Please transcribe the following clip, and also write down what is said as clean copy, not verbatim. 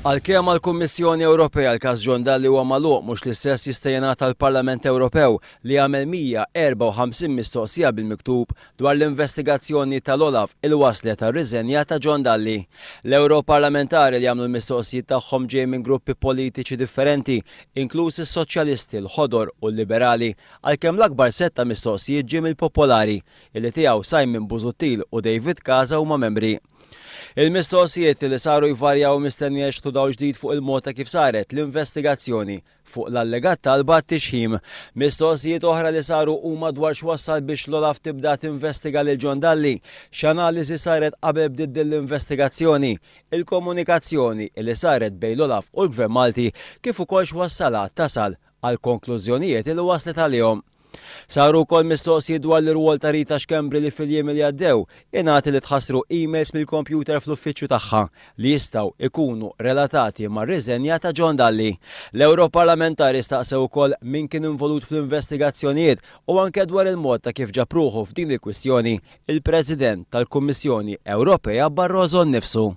Għalkemm għall-Kummissjoni Ewropea l-każ John Dalli huwa magħluq mhux l-istess jista' jingħata tal-Parlament Ewropew li għamel 154 mistoqsija bil-miktub dwar l-investigazzjoni tal-Olaf il-waslet tar-riżenja ta' John Dalli. L-Ewroparlamentari li għamlu l-mistoqsijiet tagħhom ġej minn gruppi politiċi differenti, inkluż is-Soċjalisti, l-Ħodor u l-Liberali, għalkemm l-akbar setta mistoqsijiet ġie mill-Popolari, illi tiegħu Simon Busuttil u David Casa huma membri. Il-mistoqsijiet li saru jvarjaw mistennija xtudaw ġdid fuq il-mod ta' kif saret l-investigazzjoni fuq l-allegat talba t-tixħim. Mistoqsijiet oħra li saru huma dwar x'wassal biex l-Olaf tibda tinvestiga lil John Dalli, x'analiżi saret qabel bdiet l-investigazzjoni, il-komunikazzjoni li saret bejn l-Olaf u l-Gvern Malti kif ukoll x'wassalha tasal għal konklużjonijiet li waslet għalihom. Saru wkoll mistoqsijiet dwar l-irwol ta' Rita Xkembri li fil-jiem li għaddew ingħati li tħassru emails mill-kompjuter fl-uffiċċju tagħha li jistgħu ikunu relatati mar-riżenja ta' John Dalli. L-Ewroparlamentari staqsew ukoll min kien involut fl-investigazzjonijiet u anke dwar il-mod ta' kif ġab ruħu f'din il-kwistjoni il-President tal-Kummissjoni Ewropeja Barroso nnifsu.